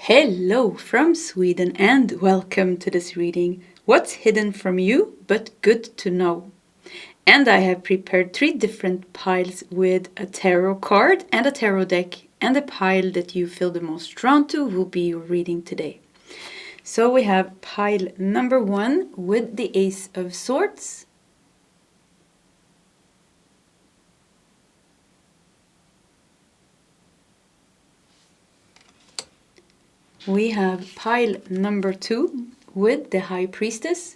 Hello from Sweden and welcome to this reading. What's hidden from you but good to know? And I have prepared 3 different piles with a tarot card and a tarot deck, and the pile that you feel the most drawn to will be your reading today. So we have pile number 1 with the Ace of Swords. We have pile number 2 with the High Priestess.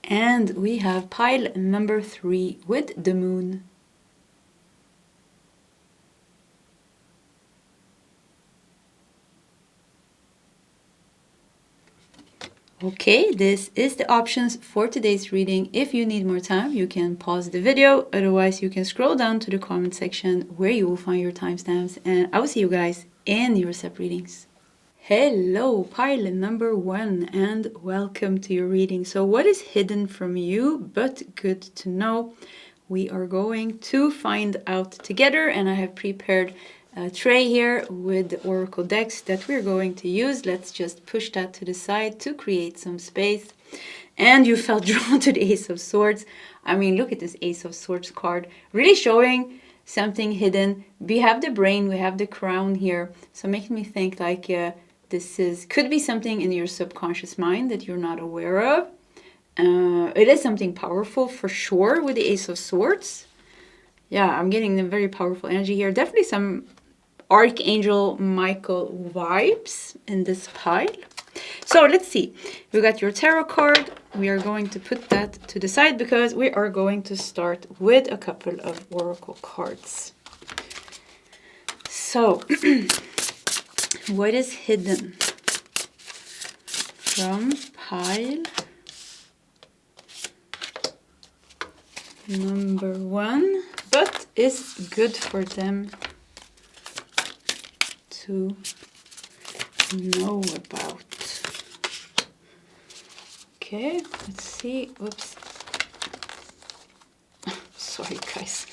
And we have pile number 3 with the Moon. Okay, this is the options for today's reading. If you need more time, you can pause the video. Otherwise, you can scroll down to the comment section where you will find your timestamps. And I will see you guys in your recept readings. Hello, pile number 1, and welcome to your reading. So what is hidden from you but good to know? We are going to find out together, and I have prepared a tray here with the oracle decks that we're going to use. Let's just push that to the side to create some space. And you felt drawn to the Ace of Swords. I mean, look at this Ace of Swords card, really showing something hidden. We have the brain, we have the crown here, so making me think like could be something in your subconscious mind that you're not aware of. It is something powerful for sure with the Ace of Swords. Yeah, I'm getting the very powerful energy here. Definitely some Archangel Michael vibes in this pile. So let's see. We got your tarot card. We are going to put that to the side because we are going to start with a couple of oracle cards. So, what is hidden from pile number 1, but is good for them to know about? Okay, let's see. Whoops. Sorry, guys.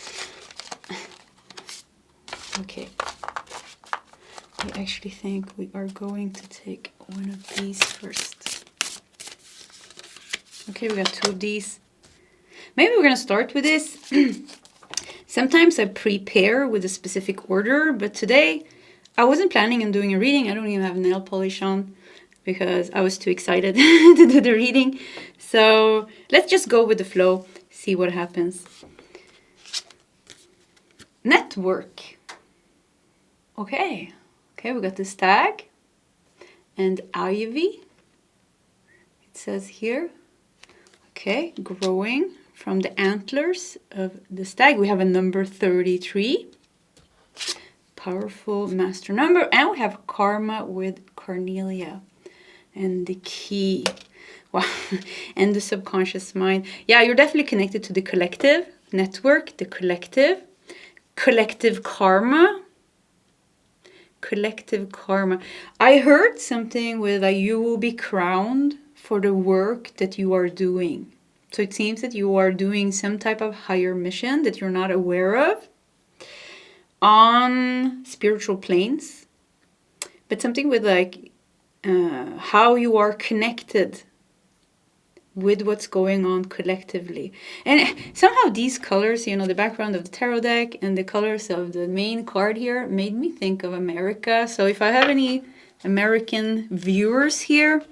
Okay. I actually think we are going to take one of these first. Okay, we got 2 of these. Maybe we're going to start with this. Sometimes I prepare with a specific order, but today I wasn't planning on doing a reading. I don't even have nail polish on because I was too excited to do the reading. So let's just go with the flow, see what happens. Network. Okay, we got the stag and ivy. It says here. Okay, growing from the antlers of the stag. We have a number 33. Powerful master number. And we have karma with Cornelia. And the key. Wow. And the subconscious mind. Yeah, you're definitely connected to the collective network, the collective karma. Collective karma. I heard something with like you will be crowned for the work that you are doing. So it seems that you are doing some type of higher mission that you're not aware of on spiritual planes. But something with like how you are connected with what's going on collectively. And somehow these colors, you know, the background of the tarot deck and the colors of the main card here made me think of America. So if I have any American viewers here,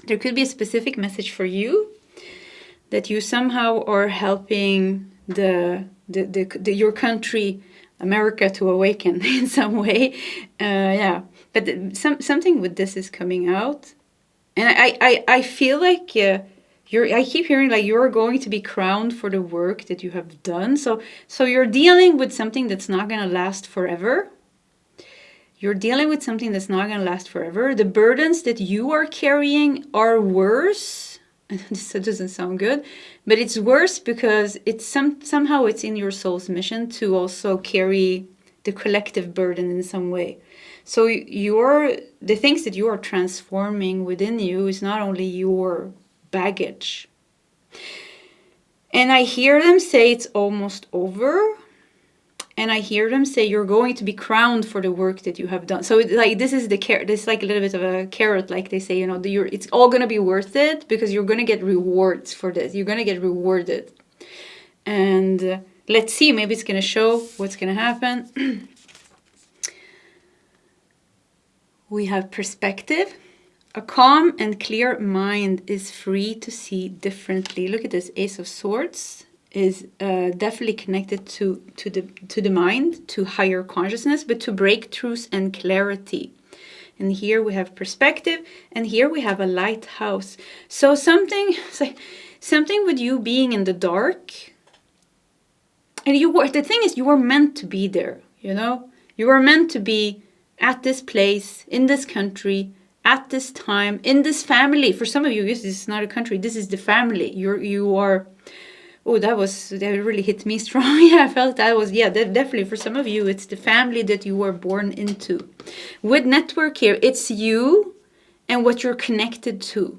there could be a specific message for you that you somehow are helping your country, America, to awaken in some way. Yeah, but something with this is coming out. And I feel like I keep hearing like you're going to be crowned for the work that you have done. So you're dealing with something that's not going to last forever. You're dealing with something that's not going to last forever. The burdens that you are carrying are worse. This doesn't sound good, but it's worse because it's somehow it's in your soul's mission to also carry the collective burden in some way. So the things that you are transforming within you is not only your baggage. And I hear them say it's almost over. And I hear them say you're going to be crowned for the work that you have done. So it's like this is the carrot. This is like a little bit of a carrot, like they say. You know, it's all going to be worth it because you're going to get rewards for this. You're going to get rewarded. And let's see. Maybe it's going to show what's going to happen. We have perspective. A calm and clear mind is free to see differently. Look at this Ace of Swords is definitely connected to the mind, to higher consciousness, but to breakthroughs and clarity. And here we have perspective, and here we have a lighthouse. So something with you being in the dark. And the thing is, you were meant to be there. You know, you were meant to be at this place, in this country, at this time, in this family. For some of you, this is not a country, this is the family. You are, oh, that really hit me strong. Yeah, I felt that was, yeah, definitely for some of you, it's the family that you were born into. With network here, it's you and what you're connected to.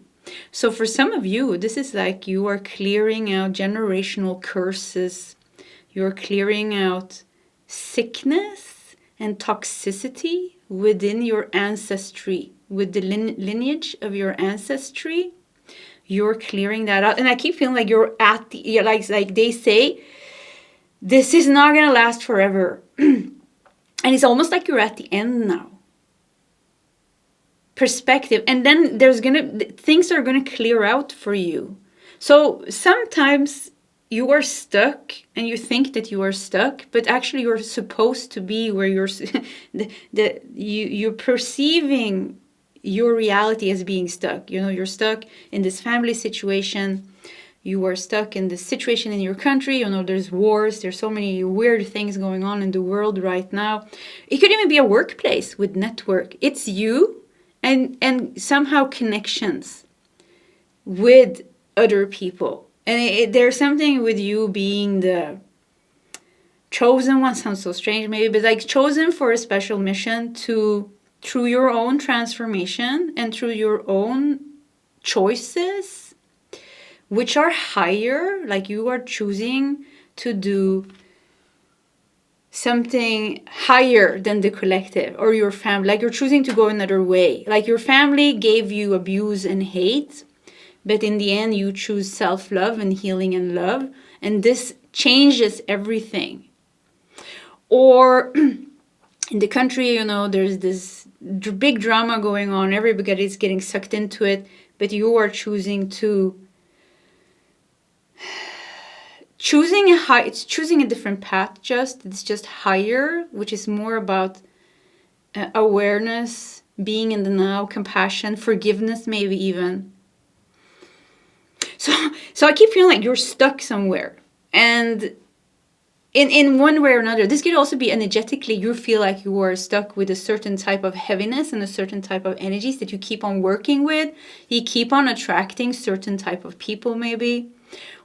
So for some of you, this is like you are clearing out generational curses. You're clearing out sickness and toxicity within your ancestry. With the lineage of your ancestry, you're clearing that out. And I keep feeling like you're at the, like they say, this is not going to last forever. And it's almost like you're at the end now. Perspective. And then things are going to clear out for you. So sometimes you are stuck and you think that you are stuck, but actually you're supposed to be where you're perceiving your reality as being stuck. You know, you're stuck in this family situation. You are stuck in this situation in your country. You know, there's wars. There's so many weird things going on in the world right now. It could even be a workplace with network. It's you and somehow connections with other people. And there's something with you being the chosen one. Sounds so strange maybe, but like chosen for a special mission through your own transformation and through your own choices, which are higher, like you are choosing to do something higher than the collective or your family, like you're choosing to go another way. Like your family gave you abuse and hate, but in the end you choose self-love and healing and love, and this changes everything. Or in the country, you know, there's this big drama going on. Everybody's getting sucked into it, but you are choosing a different path. It's just higher, which is more about awareness, being in the now, compassion, forgiveness, maybe even. So I keep feeling like you're stuck somewhere, and in one way or another, this could also be energetically, you feel like you are stuck with a certain type of heaviness and a certain type of energies that you keep on working with. You keep on attracting certain type of people maybe,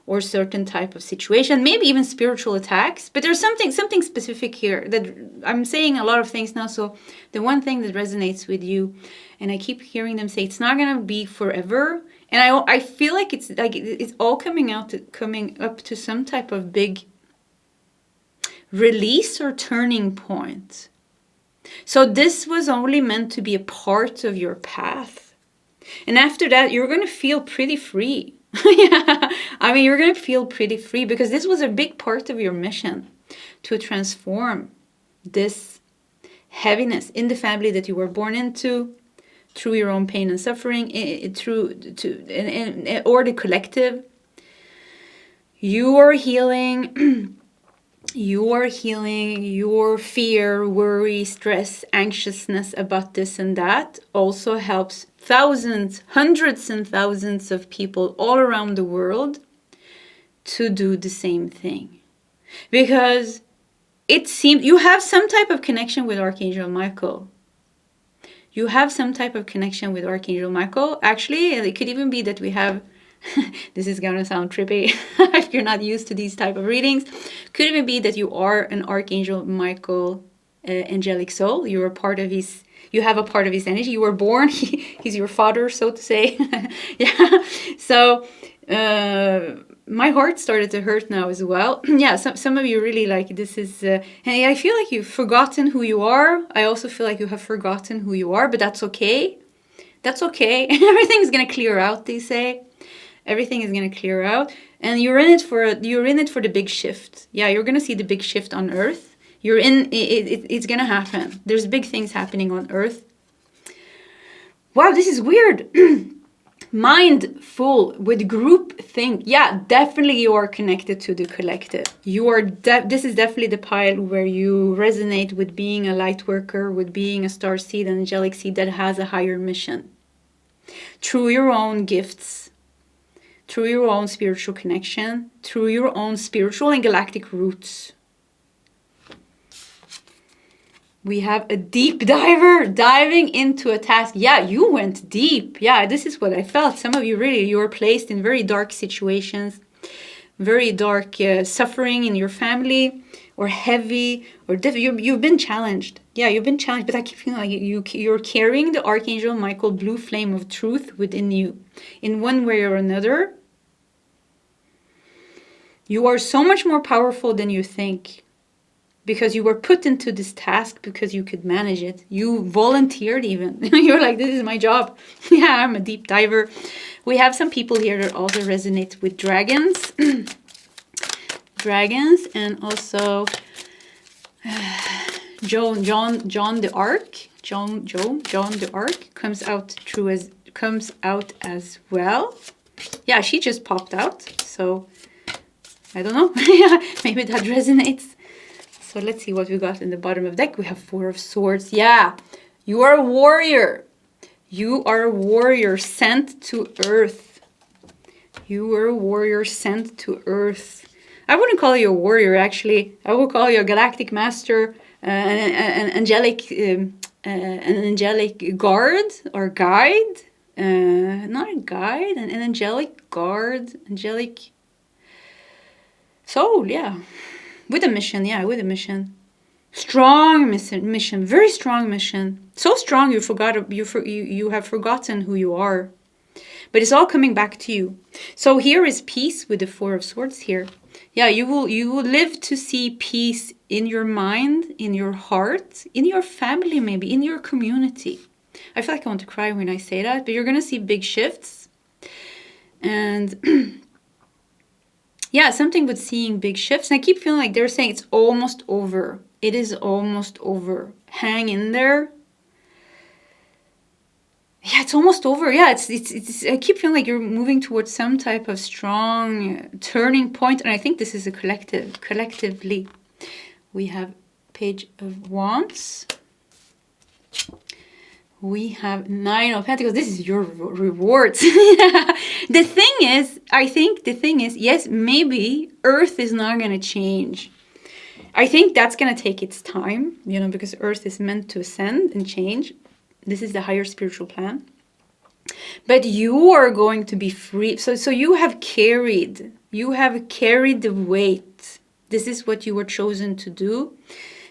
or certain type of situation, maybe even spiritual attacks. But there's something specific here that I'm saying a lot of things now. So the one thing that resonates with you, and I keep hearing them say it's not going to be forever. And I feel like it's all coming up to some type of big release or turning point. So this was only meant to be a part of your path. And after that, you're going to feel pretty free. Yeah, I mean, you're going to feel pretty free because this was a big part of your mission to transform this heaviness in the family that you were born into, through your own pain and suffering, or the collective. You are healing. You are healing your fear, worry, stress, anxiousness about this and that. Also helps thousands, hundreds and thousands of people all around the world to do the same thing. Because it seems you have some type of connection with Archangel Michael. You have some type of connection with Archangel Michael. Actually, it could even be that we have, this is going to sound trippy if you're not used to these type of readings. Could even be that you are an Archangel Michael angelic soul. You have a part of his energy. You were born, he's your father, so to say. Yeah. So my heart started to hurt now as well. Yeah, some of you really like this is, and I feel like you've forgotten who you are. I also feel like you have forgotten who you are, but that's okay. That's okay. Everything's gonna clear out, they say. Everything is gonna clear out, and you're in it for the big shift. Yeah, you're gonna see the big shift on Earth. You're in it. It's gonna happen. There's big things happening on Earth. Wow, this is weird. Mindful with group think. Yeah, definitely you are connected to the collective. You are this is definitely the pile where you resonate with being a light worker, with being a star seed, an angelic seed that has a higher mission. Through your own gifts, through your own spiritual connection, through your own spiritual and galactic roots. We have a deep diver diving into a task. Yeah, you went deep. Yeah, this is what I felt. Some of you really, you were placed in very dark situations, very dark suffering in your family, or heavy, or you've been challenged. Yeah, you've been challenged, but I keep feeling like you're carrying the Archangel Michael blue flame of truth within you. In one way or another, you are so much more powerful than you think. Because you were put into this task because you could manage it. You volunteered even. You're like, this is my job. Yeah, I'm a deep diver. We have some people here that also resonate with dragons. Dragons, and also John the Ark. John the Ark comes out as well. Yeah, she just popped out. So I don't know. Yeah, maybe that resonates. So let's see what we got in the bottom of the deck. We have Four of Swords. Yeah, you are a warrior. You are a warrior sent to Earth. You are a warrior sent to Earth. I wouldn't call you a warrior, actually. I would call you a galactic master, an angelic guard or guide. Not a guide, an angelic guard, angelic soul, yeah. With a mission, yeah, with a mission. Strong mission, very strong mission. So strong you have forgotten who you are. But it's all coming back to you. So here is peace with the Four of Swords here. Yeah, you will live to see peace in your mind, in your heart, in your family maybe, in your community. I feel like I want to cry when I say that, but you're going to see big shifts. And yeah, something with seeing big shifts. And I keep feeling like they're saying it's almost over. It is almost over. Hang in there. Yeah, it's almost over. Yeah, it's. I keep feeling like you're moving towards some type of strong turning point. And I think this is a collective. Collectively. We have Page of Wands. We have Nine of Pentacles. This is your rewards. The thing is, yes, maybe Earth is not going to change. I think that's going to take its time, because Earth is meant to ascend and change. This is the higher spiritual plan. But you are going to be free. So you have carried the weight. This is what you were chosen to do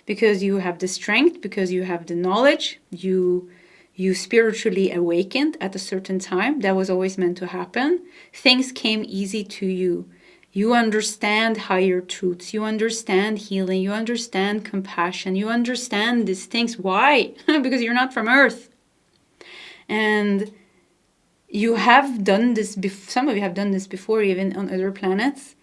because you have the strength, because you have the knowledge, you spiritually awakened at a certain time. That was always meant to happen. Things came easy to you. You understand higher truths. You understand healing. You understand compassion. You understand these things. Why? Because you're not from Earth. And you have done this. Some of you have done this before, even on other planets.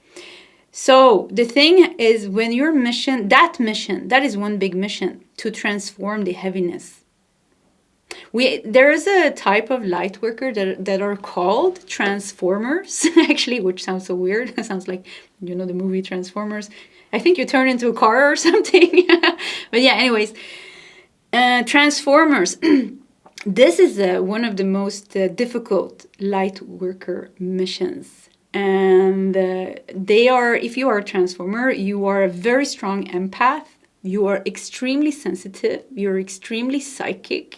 So the thing is, when your mission, that is one big mission, to transform the heaviness. There is a type of light worker that are called transformers, actually, which sounds so weird. It sounds like, the movie Transformers. I think you turn into a car or something. But yeah, anyways, transformers. This is one of the most difficult light worker missions. And they are, if you are a transformer, you are a very strong empath. You are extremely sensitive. You're extremely psychic.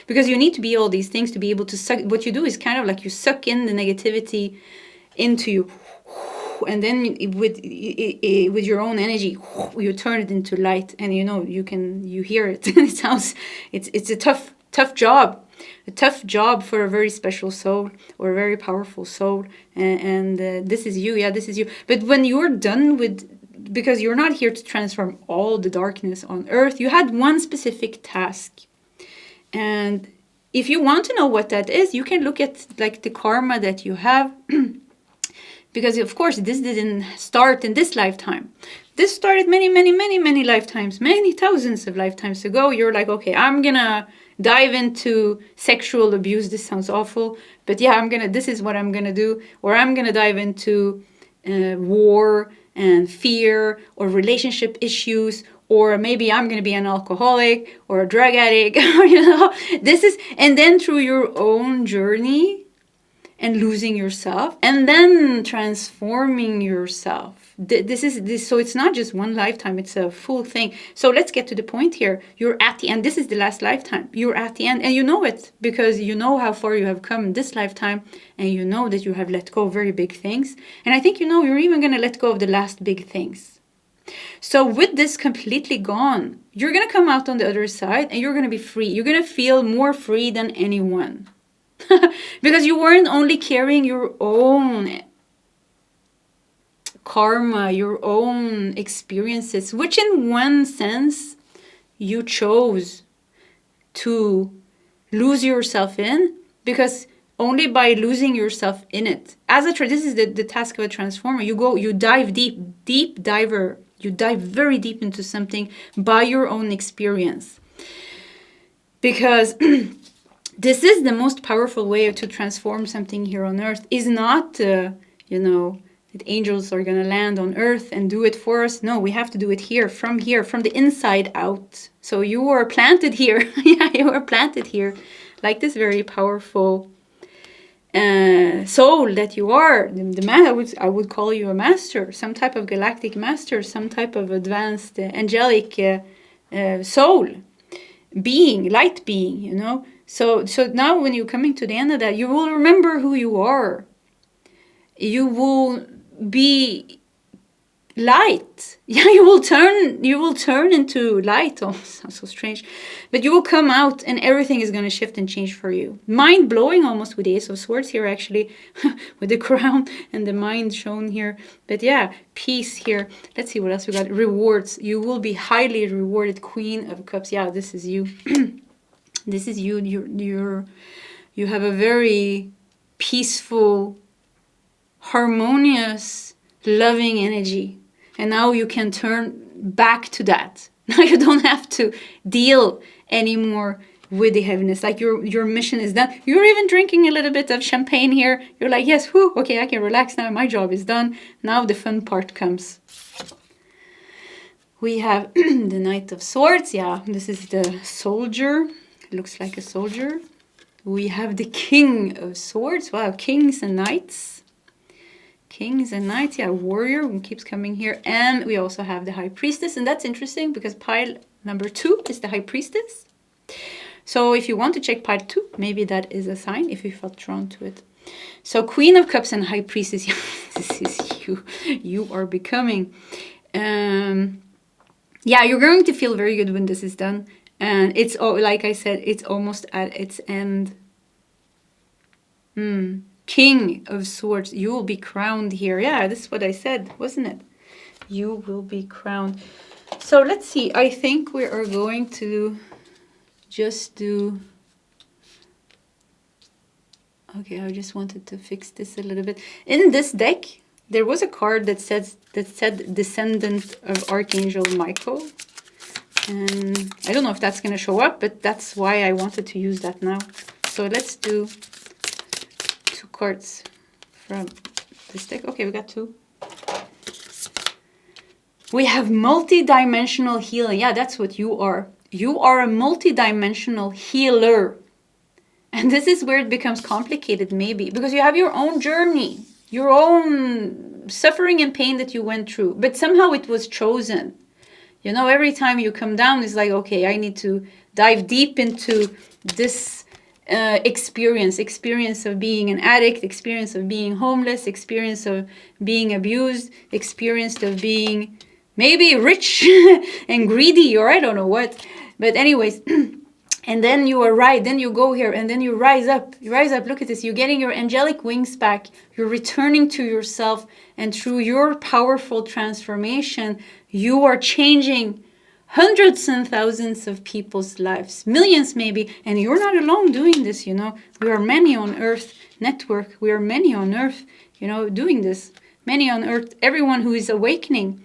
Because you need to be all these things to be able to suck. What you do is kind of like you suck in the negativity into you. And then with your own energy, you turn it into light. And you hear it. It sounds, it's a tough job. a tough job for a very special soul or a very powerful soul. And this is you. Yeah, this is you. But when you're done with, because you're not here to transform all the darkness on earth, you had one specific task. And if you want to know what that is, you can look at like the karma that you have. Because of course, this didn't start in this lifetime. This started many, many, many, many lifetimes, many thousands of lifetimes ago. You're like, okay, I'm gonna dive into sexual abuse. This sounds awful, but yeah, this is what I'm gonna do. Or I'm gonna dive into war and fear or relationship issues, or maybe I'm gonna be an alcoholic or a drug addict, and then through your own journey and losing yourself and then transforming yourself. So it's not just one lifetime, it's a full thing. So let's get to the point here. You're at the end. This is the last lifetime. You're at the end, and you know it because you know how far you have come this lifetime, and you know that you have let go of very big things. And I think you're even going to let go of the last big things. So with this completely gone, you're going to come out on the other side and you're going to be free. You're going to feel more free than anyone. Because you weren't only carrying your own karma, your own experiences, which in one sense you chose to lose yourself in, because only by losing yourself in it, this is the task of a transformer. You dive deep diver. You dive very deep into something by your own experience, because this is the most powerful way to transform something here on earth. Is not, that angels are going to land on earth and do it for us. No, we have to do it here, from the inside out. So you are planted here. Yeah, you are planted here, like this very powerful soul that you are. The man, I would call you a master, some type of galactic master, some type of advanced angelic soul being, light being, So now when you're coming to the end of that, you will remember who you are. You will be light. Yeah, you will turn into light. Oh, sounds so strange. But you will come out and everything is going to shift and change for you. Mind blowing almost with the Ace of Swords here, actually, with the crown and the mind shown here. But yeah, peace here. Let's see what else we got. Rewards. You will be highly rewarded. Queen of Cups. Yeah, this is you. This is you. You have a very peaceful, harmonious, loving energy. And now you can turn back to that. Now you don't have to deal anymore with the heaviness. Like your mission is done. You're even drinking a little bit of champagne here. You're like, yes, whew, okay, I can relax now. My job is done. Now the fun part comes. We have the Knight of Swords. Yeah, this is the soldier. Looks like a soldier. We have the King of Swords. Wow, kings and knights. Kings and knights, yeah, warrior who keeps coming here. And we also have the High Priestess. And that's interesting because pile number 2 is the High Priestess. So if you want to check pile 2, maybe that is a sign if you felt drawn to it. So Queen of Cups and High Priestess, yeah, this is you. You are becoming. Yeah, you're going to feel very good when this is done. And it's, like I said, it's almost at its end. King of Swords, you will be crowned here. Yeah, this is what I said, wasn't it? You will be crowned. So let's see. I think we are going to just do... Okay, I just wanted to fix this a little bit. In this deck, there was a card that said Descendant of Archangel Michael. And I don't know if that's going to show up, but that's why I wanted to use that now. So let's do... cards from this deck. Okay, we got 2. We have multi-dimensional healing. Yeah, that's what you are. You are a multi-dimensional healer. And this is where it becomes complicated, maybe, because you have your own journey, your own suffering and pain that you went through, but somehow it was chosen. Every time you come down, it's like, okay, I need to dive deep into this experience of being an addict, experience of being homeless, experience of being abused, experience of being maybe rich and greedy, or I don't know what. But anyways, And then you are right, then you go here, and then you rise up. You rise up, look at this. You're getting your angelic wings back. You're returning to yourself. And through your powerful transformation, you are changing hundreds and thousands of people's lives. Millions maybe. And you're not alone doing this, you know. We are many on Earth network. We are many on Earth, you know, doing this. Many on Earth. Everyone who is awakening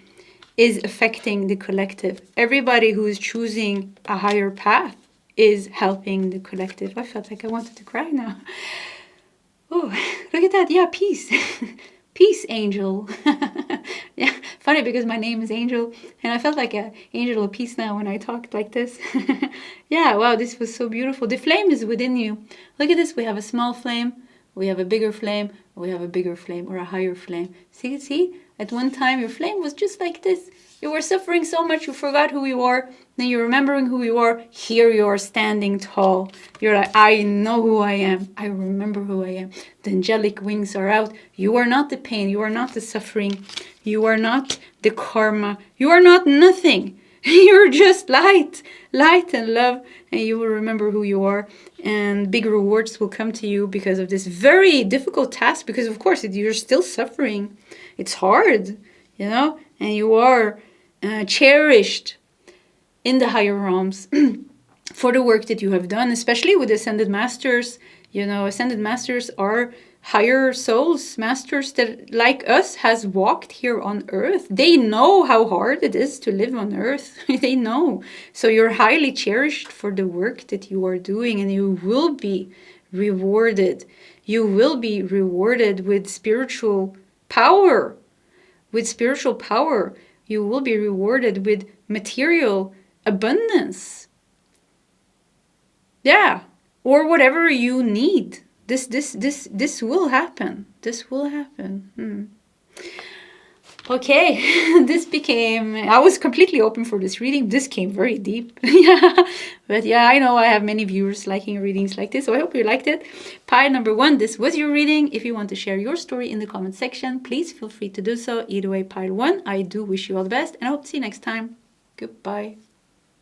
is affecting the collective. Everybody who is choosing a higher path is helping the collective. I felt like I wanted to cry now. Oh, look at that. Yeah, peace. Peace, angel. Yeah, funny because my name is Angel, and I felt like an angel of peace now when I talked like this. Yeah, wow, this was so beautiful. The flame is within you. Look at this. We have a small flame. We have a bigger flame. We have a bigger flame or a higher flame. See? At one time, your flame was just like this. You were suffering so much, you forgot who you are. Then you're remembering who you are. Here you are standing tall. You're like, I know who I am. I remember who I am. The angelic wings are out. You are not the pain. You are not the suffering. You are not the karma. You are not nothing. You're just light and love. And you will remember who you are. And big rewards will come to you because of this very difficult task. Because, of course, you're still suffering. It's hard, you know. And you are cherished in the higher realms for the work that you have done, especially with Ascended Masters. You know, Ascended Masters are higher souls, masters that, like us, has walked here on Earth. They know how hard it is to live on Earth. They know. So you're highly cherished for the work that you are doing, and you will be rewarded. You will be rewarded with spiritual power. With spiritual power, you will be rewarded with material abundance. Yeah, or whatever you need. This will happen. This will happen. Okay, this became, I was completely open for this reading. This came very deep. Yeah, but yeah, I know I have many viewers liking readings like this, so I hope you liked it. Pile number 1, this was your reading. If you want to share your story in the comment section, please feel free to do so. Either way, pile 1, I do wish you all the best, and I hope to see you next time. Goodbye.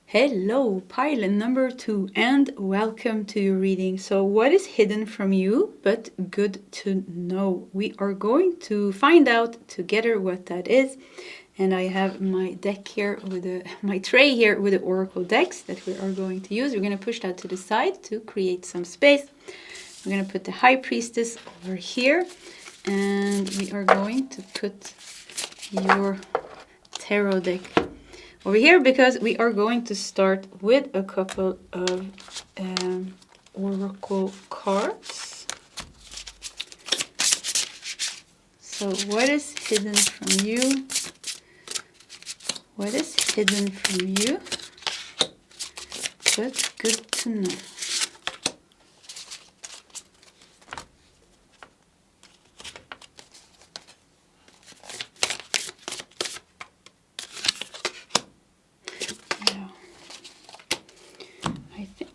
Hello, pile number 2, and welcome to your reading. So what is hidden from you, but good to know? We are going to find out together what that is. And I have my deck here with my tray here with the oracle decks that we are going to use. We're going to push that to the side to create some space. We're going to put the High Priestess over here, and we are going to put your tarot deck over here, because we are going to start with a couple of oracle cards. So what is hidden from you? What is hidden from you? But good to know.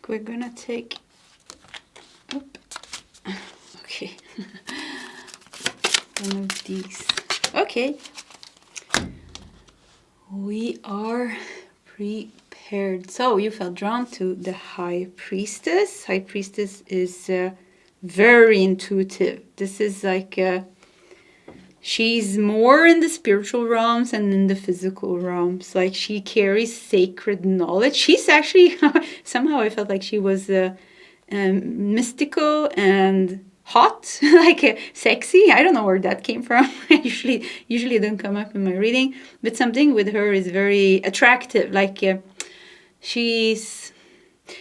We're gonna take, okay, one of these. Okay, we are prepared. So you felt drawn to the High Priestess. High Priestess is very intuitive. This is like she's more in the spiritual realms and in the physical realms. Like, she carries sacred knowledge. She's actually, somehow I felt like she was mystical and hot, like sexy. I don't know where that came from. usually don't come up in my reading. But something with her is very attractive. Like, she's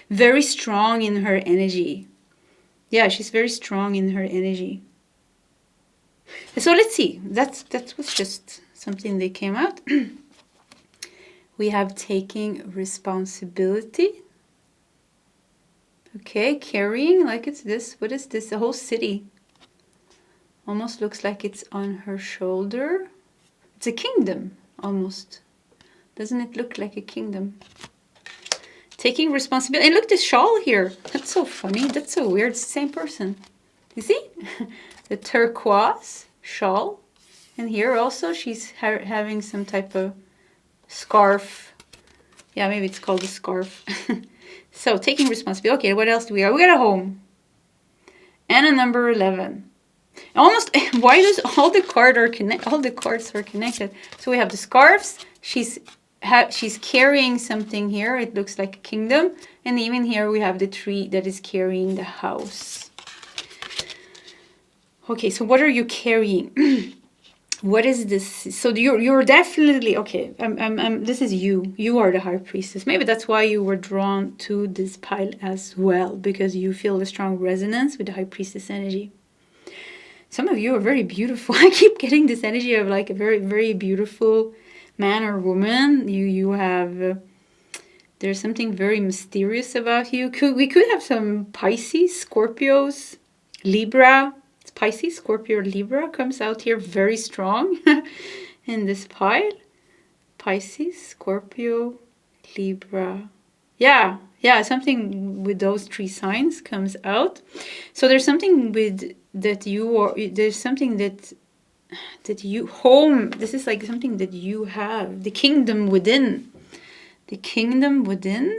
very strong in her energy. Yeah, she's very strong in her energy. So let's see. That was just something that came out. We have taking responsibility. Okay, carrying, like it's this. What is this? A whole city. Almost looks like it's on her shoulder. It's a kingdom, almost. Doesn't it look like a kingdom? Taking responsibility. And look, this shawl here. That's so funny. That's so weird. It's the same person. You see? The turquoise shawl. And here also she's having some type of scarf. Yeah, maybe it's called a scarf. So taking responsibility. Okay, what else do we got? We got a home. And a number 11. Almost, why does all the cards are connected? So we have the scarves. She's carrying something here. It looks like a kingdom. And even here we have the tree that is carrying the house. Okay, so what are you carrying? What is this? So you're definitely okay. This is you. You are the high priestess. Maybe that's why you were drawn to this pile as well, because you feel a strong resonance with the high priestess energy. Some of you are very beautiful. I keep getting this energy of like a very, very beautiful man or woman. You have there's something very mysterious about you. We could have some Pisces, Scorpios, Libra. Pisces, Scorpio, Libra comes out here very strong in this pile. Pisces, Scorpio, Libra. Yeah, something with those 3 signs comes out. So there's something with that you are, there's something that you home. This is like something that you have, the kingdom within. The kingdom within.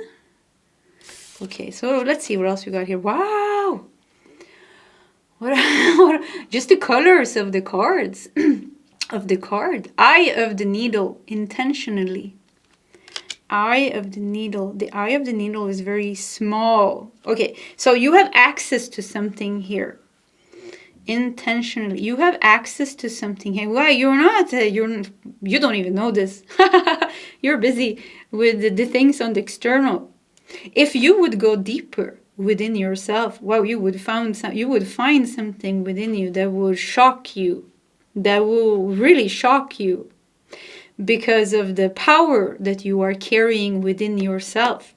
Okay, so let's see what else we got here. Wow. What just the colors of the cards of the card. Eye of the needle, intentionally. Eye of the needle. The eye of the needle is very small. Okay, so you have access to something here. Intentionally, you have access to something here. Why you're not? You don't even know this. You're busy with the things on the external. If you would go deeper within yourself, wow, you would find something within you that will shock you, that will really shock you, because of the power that you are carrying within yourself.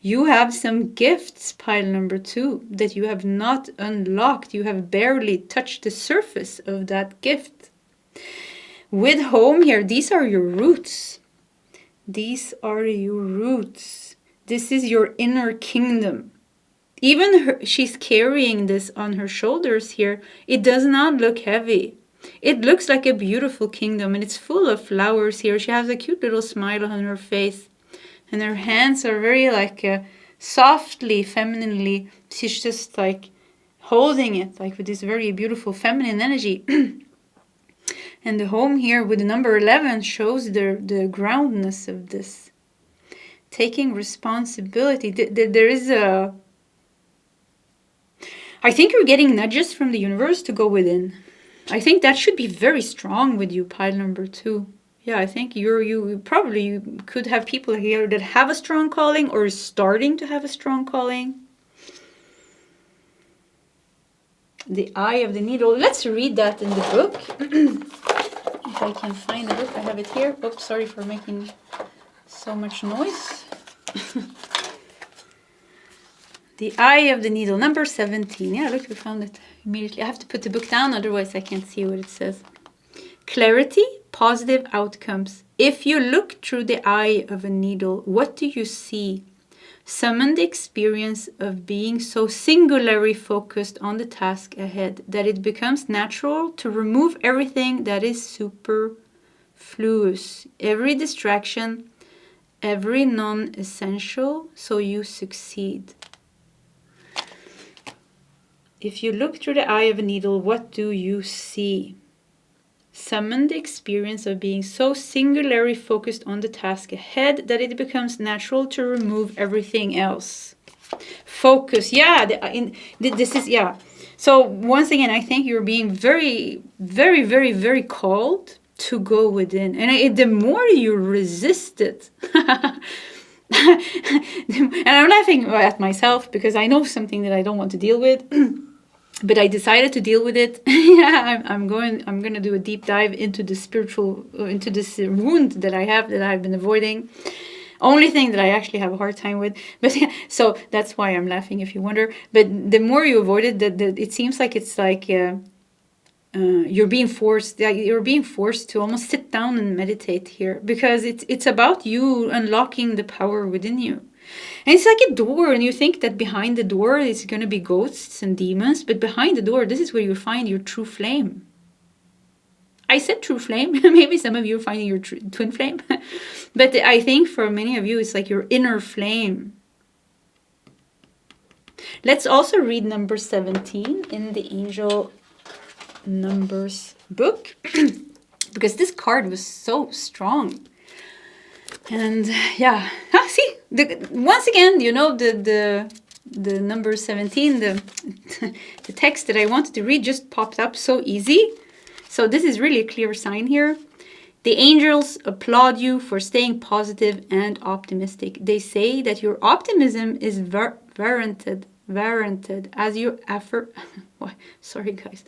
You have some gifts, pile number 2, that you have not unlocked. You have barely touched the surface of that gift. With home here, these are your roots. These are your roots. This is your inner kingdom. Even she's carrying this on her shoulders here. It does not look heavy. It looks like a beautiful kingdom, and it's full of flowers here. She has a cute little smile on her face, and her hands are very like softly, femininely. She's just like holding it like with this very beautiful feminine energy. And the home here with the number 11 shows the groundness of this. Taking responsibility. There is a... I think you're getting nudges from the universe to go within. I think that should be very strong with you, pile number 2. Yeah, I think you could have people here that have a strong calling or is starting to have a strong calling. The eye of the needle. Let's read that in the book. If I can find the book, I have it here. Oops, sorry for making so much noise. The eye of the needle, number 17. Yeah, look, we found it immediately. I have to put the book down, otherwise I can't see what it says. Clarity, positive outcomes. If you look through the eye of a needle, what do you see? Summon the experience of being so singularly focused on the task ahead that it becomes natural to remove everything that is superfluous, every distraction, every non-essential, so you succeed. If you look through the eye of a needle, what do you see? Summon the experience of being so singularly focused on the task ahead that it becomes natural to remove everything else. Focus, yeah, this is, yeah. So once again, I think you're being very, very, very, very called to go within. And the more you resist it, and I'm laughing at myself because I know something that I don't want to deal with. But I decided to deal with it. Yeah, I'm going to do a deep dive into the spiritual, into this wound that I've been avoiding. Only thing that I actually have a hard time with. But yeah, so that's why I'm laughing, if you wonder. But the more you avoid it, it seems like it's like you're being forced. You're being forced to almost sit down and meditate here, because it's about you unlocking the power within you. And it's like a door, and you think that behind the door is going to be ghosts and demons, but behind the door, this is where you find your true flame. I said true flame. Maybe some of you are finding your twin flame. But I think for many of you, it's like your inner flame. Let's also read number 17 in the Angel Numbers book, because this card was so strong. And yeah, see, once again, you know, the number 17, the text that I wanted to read just popped up so easy. So this is really a clear sign here. The angels applaud you for staying positive and optimistic. They say that your optimism is warranted as your sorry guys,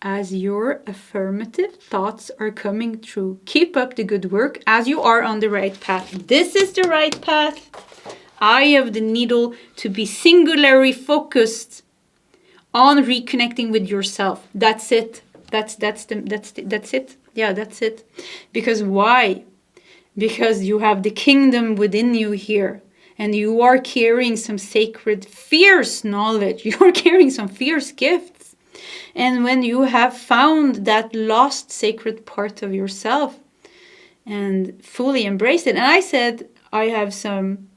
as your affirmative thoughts are coming true. Keep up the good work as you are on the right path. This is the right path. Eye of the needle, to be singularly focused on reconnecting with yourself. That's it. That's it. Yeah, that's it. Because why? Because you have the kingdom within you here. And you are carrying some sacred, fierce knowledge. You are carrying some fierce gifts. And when you have found that lost sacred part of yourself and fully embraced it. And I said, I have some...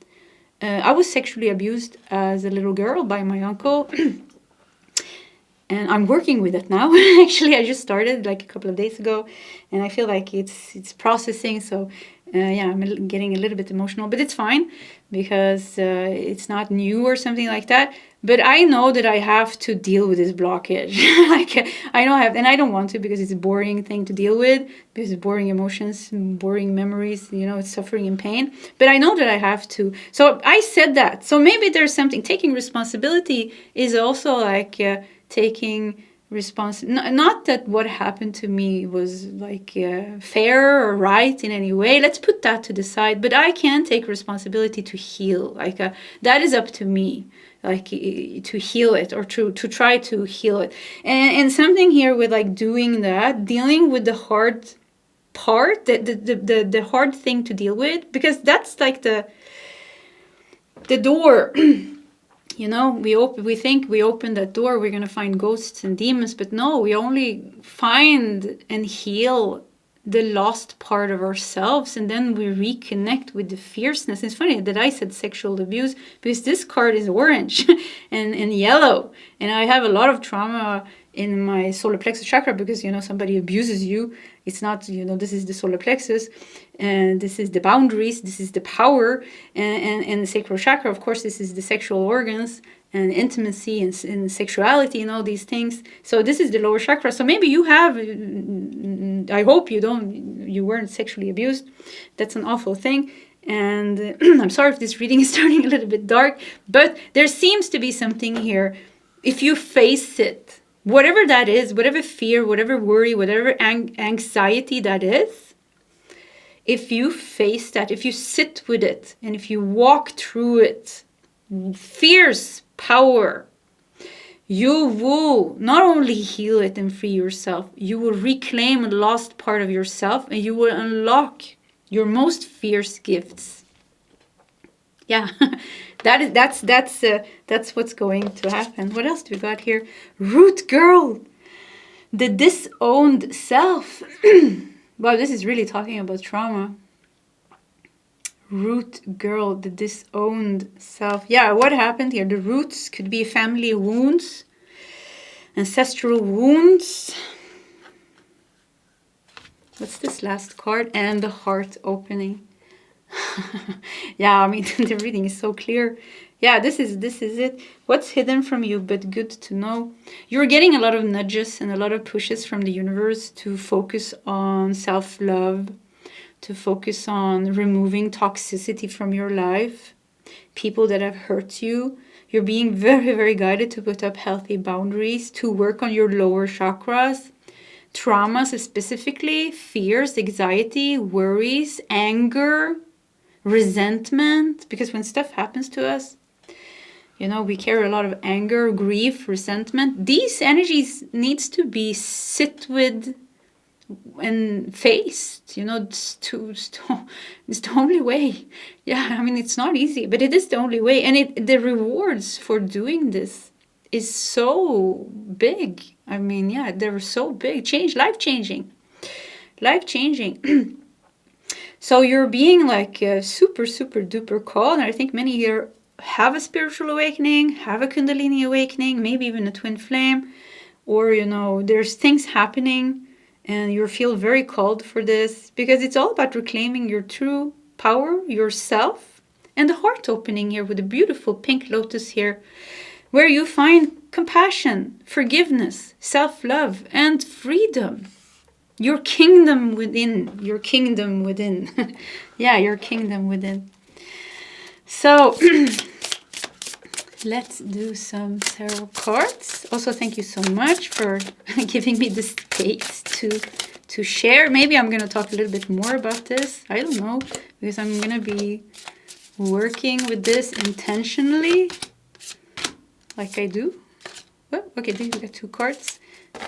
I was sexually abused as a little girl by my uncle. And I'm working with it now. Actually, I just started like a couple of days ago, and I feel like it's processing. So yeah, I'm getting a little bit emotional, but it's fine because it's not new or something like that. But I know that I have to deal with this blockage. Like I know I have, and I don't want to because it's a boring thing to deal with, because it's boring emotions, boring memories. You know, it's suffering and pain. But I know that I have to. So I said that. So maybe there's something. Taking responsibility is also like. Taking responsibility, not that what happened to me was like fair or right in any way. Let's put that to the side. But I can take responsibility to heal. Like that is up to me, like to heal it or to try to heal it. And something here with like doing that, dealing with the hard part, the hard thing to deal with, because that's like the door. You know, we think we open that door, we're going to find ghosts and demons, but no, we only find and heal the lost part of ourselves, and then we reconnect with the fierceness. It's funny that I said sexual abuse because this card is orange and yellow, and I have a lot of trauma in my solar plexus chakra because, you know, somebody abuses you. It's not, you know, this is the solar plexus, and this is the boundaries, this is the power, and the sacral chakra, of course, this is the sexual organs and intimacy and sexuality and all these things. So this is the lower chakra. So maybe you have, I hope you weren't sexually abused. That's an awful thing. And I'm sorry if this reading is turning a little bit dark, but there seems to be something here. If you face it, whatever that is, whatever fear, whatever worry, whatever anxiety that is, if you face that, if you sit with it, and if you walk through it, fierce power, you will not only heal it and free yourself, you will reclaim a lost part of yourself, and you will unlock your most fierce gifts. Yeah. That's what's going to happen. What else do we got here? Root girl, the disowned self. Wow, this is really talking about trauma. Root girl, the disowned self. Yeah, what happened here? The roots could be family wounds, ancestral wounds. What's this last card? And the heart opening. Yeah, I mean, the reading is so clear. Yeah, this is it. What's hidden from you, but good to know. You're getting a lot of nudges and a lot of pushes from the universe to focus on self-love, to focus on removing toxicity from your life, people that have hurt you. You're being very, very guided to put up healthy boundaries, to work on your lower chakras. Traumas specifically, fears, anxiety, worries, anger, resentment, because when stuff happens to us, you know, we carry a lot of anger, grief, resentment. These energies needs to be sit with and faced, you know. It's the only way. Yeah, I mean, it's not easy, but it is the only way. And the rewards for doing this is so big. I mean, yeah, they're so big. Life-changing. So you're being like super, super duper called. And I think many here have a spiritual awakening, have a Kundalini awakening, maybe even a twin flame, or, you know, there's things happening and you feel very called for this, because it's all about reclaiming your true power, yourself, and the heart opening here with a beautiful pink lotus here, where you find compassion, forgiveness, self-love, and freedom. Your kingdom within, your kingdom within. Yeah, your kingdom within. So let's do some tarot cards. Also, thank you so much for giving me the space to share. Maybe I'm going to talk a little bit more about this. I don't know, because I'm going to be working with this intentionally, like I do. Oh, okay, then we got 2 cards.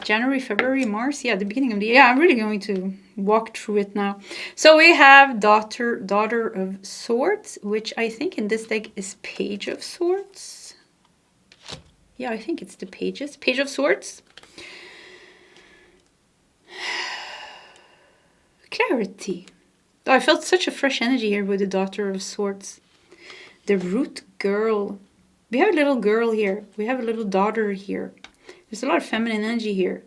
January, February, Mars. Yeah, the beginning of the year. Yeah, I'm really going to walk through it now. So we have Daughter of Swords, which I think in this deck is Page of Swords. Yeah, I think it's the Pages. Page of Swords. Clarity. Oh, I felt such a fresh energy here with the Daughter of Swords. The Root Girl. We have a little girl here. We have a little daughter here. There's a lot of feminine energy here,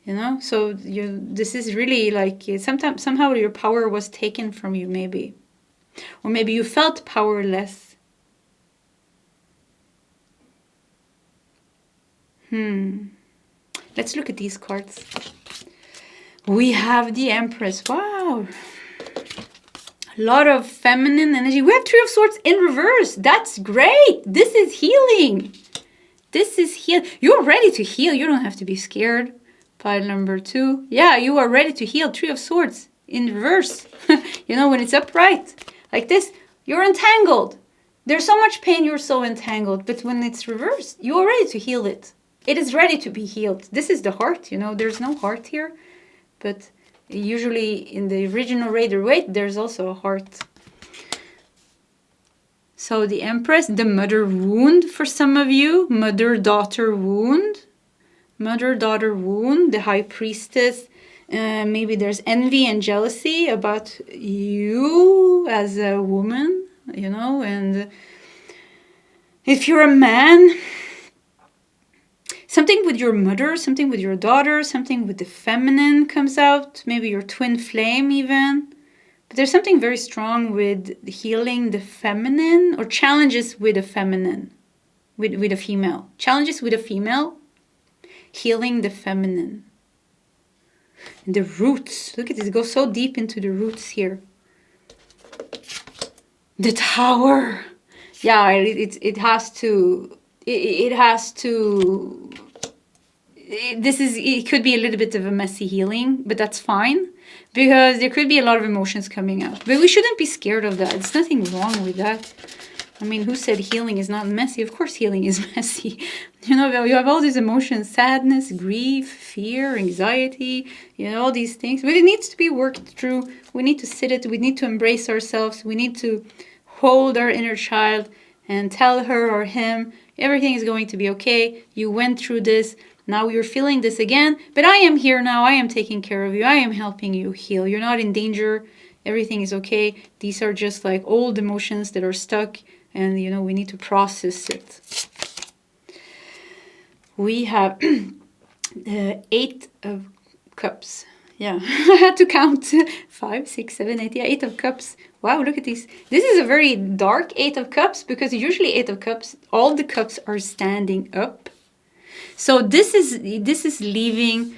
you know. So this is really like somehow your power was taken from you, maybe, or maybe you felt powerless. Let's look at these cards. We have the Empress. Wow, a lot of feminine energy. We have Three of Swords in reverse. That's great. This is healing. This is heal. You're ready to heal. You don't have to be scared. Pile number 2. Yeah, you are ready to heal. 3 of Swords in reverse. You know, when it's upright like this, you're entangled. There's so much pain. You're so entangled. But when it's reversed, you are ready to heal it. It is ready to be healed. This is the heart. You know, there's no heart here. But usually in the original Rider-Waite, there's also a heart. So the Empress, the mother wound for some of you, mother-daughter wound, mother-daughter wound, the High Priestess. Maybe there's envy and jealousy about you as a woman, you know, and if you're a man, something with your mother, something with your daughter, something with the feminine comes out, maybe your twin flame even. There's something very strong with healing the feminine, or challenges with a feminine, with a female. Challenges with a female, healing the feminine. And the roots, look at this, it goes so deep into the roots here. The Tower. Yeah, it has to, it could be a little bit of a messy healing, but that's fine. Because there could be a lot of emotions coming out. But we shouldn't be scared of that. There's nothing wrong with that. I mean, who said healing is not messy? Of course healing is messy. You know, you have all these emotions, sadness, grief, fear, anxiety, you know, all these things. But it needs to be worked through. We need to sit it. We need to embrace ourselves. We need to hold our inner child and tell her or him, everything is going to be okay. You went through this. Now you're feeling this again, but I am here now. I am taking care of you. I am helping you heal. You're not in danger. Everything is okay. These are just like old emotions that are stuck, and you know, we need to process it. We have the 8 of Cups. Yeah, I had to count 5, 6, 7, 8. Yeah, 8 of Cups. Wow, look at these. This is a very dark 8 of Cups, because usually 8 of Cups, all the cups are standing up. So this is leaving.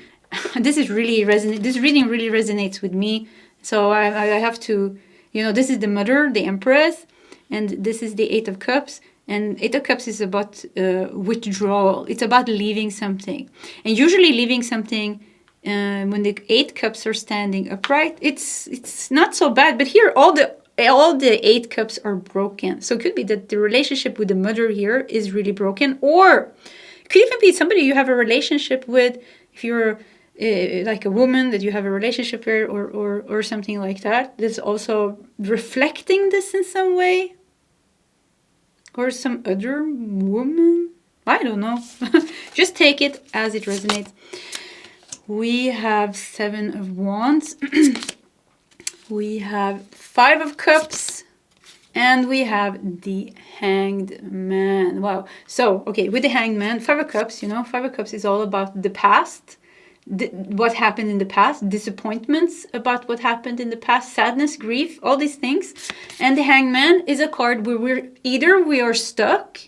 This is really resonate. This reading really resonates with me. So I have to, you know, this is the Mother, the Empress, and this is the 8 of Cups. And 8 of Cups is about withdrawal. It's about leaving something. And usually leaving something, when the 8 cups are standing upright, it's not so bad. But here all the 8 cups are broken. So it could be that the relationship with the Mother here is really broken, or it could even be somebody you have a relationship with. If you're like a woman that you have a relationship with, or something like that, that's also reflecting this in some way. Or some other woman. I don't know. Just take it as it resonates. We have 7 of Wands. We have 5 of Cups. And we have the Hanged Man. Wow. So, okay, with the Hanged Man, Five of Cups, you know, Five of Cups is all about the past, what happened in the past, disappointments about what happened in the past, sadness, grief, all these things. And the Hanged Man is a card where we are stuck,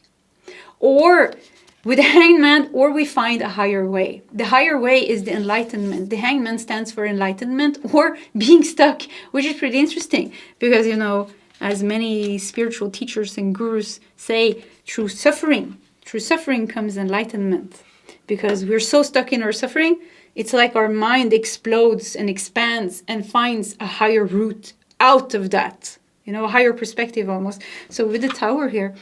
or with the Hanged Man, or we find a higher way. The higher way is the enlightenment. The Hanged Man stands for enlightenment or being stuck, which is pretty interesting because, you know, as many spiritual teachers and gurus say, through suffering comes enlightenment. Because we're so stuck in our suffering, it's like our mind explodes and expands and finds a higher route out of that. You know, a higher perspective almost. So with the Tower here,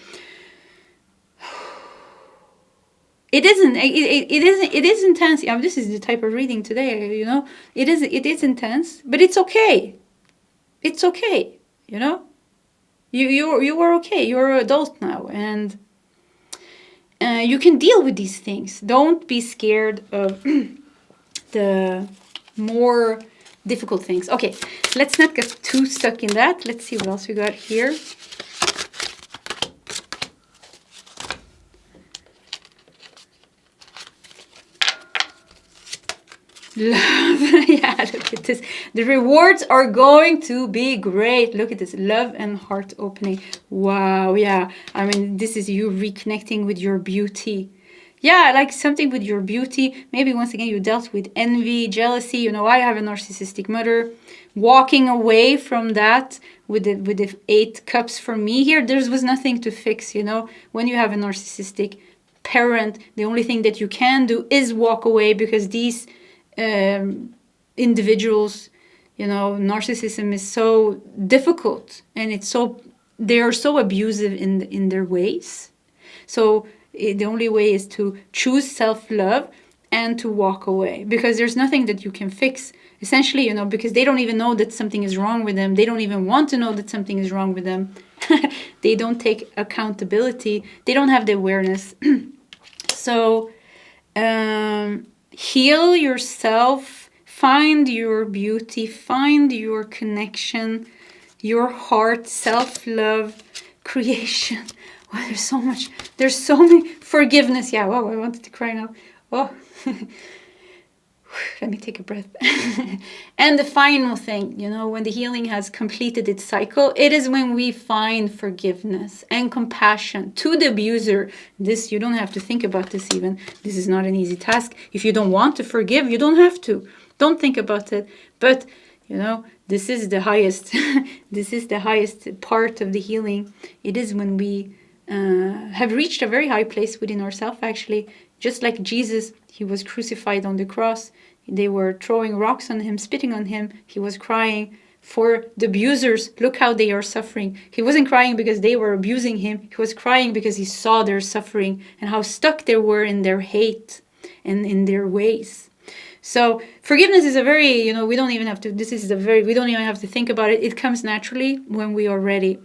it is intense. Yeah, this is the type of reading today, you know. It is intense, but it's okay. It's okay, you know. You are okay. You're an adult now, and you can deal with these things. Don't be scared of the more difficult things. Okay, let's not get too stuck in that. Let's see what else we got here. Love. Yeah, look at this. The rewards are going to be great. Look at this. Love and heart opening. Wow. Yeah. I mean, this is you reconnecting with your beauty. Yeah, like something with your beauty. Maybe once again you dealt with envy, jealousy. You know, I have a narcissistic mother. Walking away from that with the 8 cups for me here, there was nothing to fix, you know. When you have a narcissistic parent, the only thing that you can do is walk away because these individuals, you know, narcissism is so difficult and they are so abusive in their ways. So the only way is to choose self-love and to walk away because there's nothing that you can fix. Essentially, you know, because they don't even know that something is wrong with them. They don't even want to know that something is wrong with them. They don't take accountability. They don't have the awareness. So, heal yourself, find your beauty, find your connection, your heart, self-love, creation. Wow, there's so many, forgiveness. Yeah, wow, I wanted to cry now. Oh, let me take a breath. And the final thing, you know, when the healing has completed its cycle, it is when we find forgiveness and compassion to the abuser. This, you don't have to think about this even. This is not an easy task. If you don't want to forgive, you don't have to. Don't think about it. But, you know, this is the highest. This is the highest part of the healing. It is when we have reached a very high place within ourselves, actually. Just like Jesus, he was crucified on the cross. They were throwing rocks on him, spitting on him. He was crying for the abusers. Look how they are suffering. He wasn't crying because they were abusing him. He was crying because he saw their suffering and how stuck they were in their hate and in their ways. So forgiveness is a very, you know, we don't even have to think about it. It comes naturally when we are ready.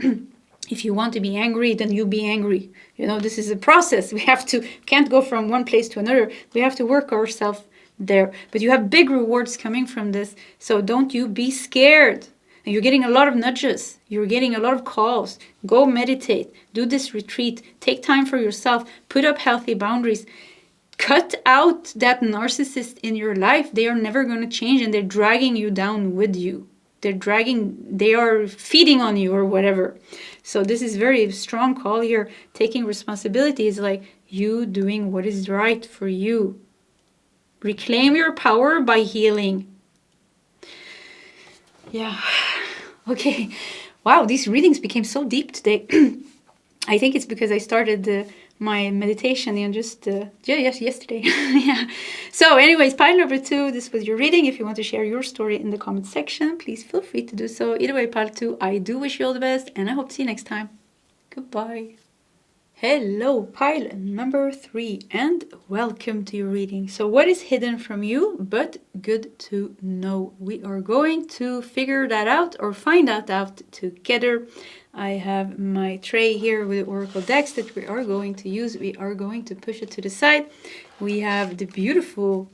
If you want to be angry, then you be angry. You know, this is a process. Can't go from one place to another. We have to work ourselves there. But you have big rewards coming from this. So don't you be scared. And you're getting a lot of nudges. You're getting a lot of calls. Go meditate. Do this retreat. Take time for yourself. Put up healthy boundaries. Cut out that narcissist in your life. They are never going to change and they're dragging you down with you. They are feeding on you or whatever. So this is very strong call here. Taking responsibility is like you doing what is right for you. Reclaim your power by healing. Yeah. Okay. Wow, these readings became so deep today. I think it's because I started my meditation and yesterday. Yeah. So anyways, pile number 2, this was your reading. If you want to share your story in the comment section, please feel free to do so. Either way, pile 2, I do wish you all the best and I hope to see you next time. Goodbye. Hello, pile number 3 and welcome to your reading. So what is hidden from you but good to know? We are going to figure that out or find that out together. I have my tray here with oracle decks that we are going to use. We are going to push it to the side. We have the beautiful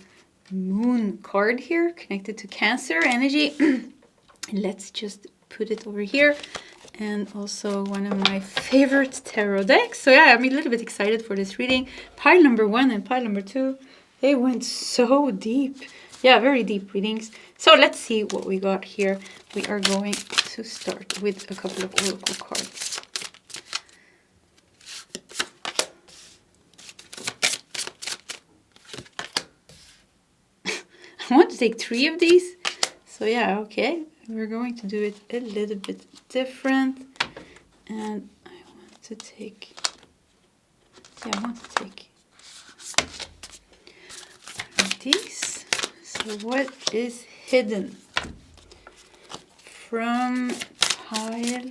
moon card here connected to Cancer energy. Let's just put it over here and also one of my favorite tarot decks. So yeah, I'm a little bit excited for this reading. Pile number 1 and pile number 2, they went so deep. Yeah, very deep readings. So let's see what we got here. We are going to start with a couple of oracle cards. I want to take 3 of these. So yeah, okay. We're going to do it a little bit different. And I want to take, one of these. So what is hidden from pile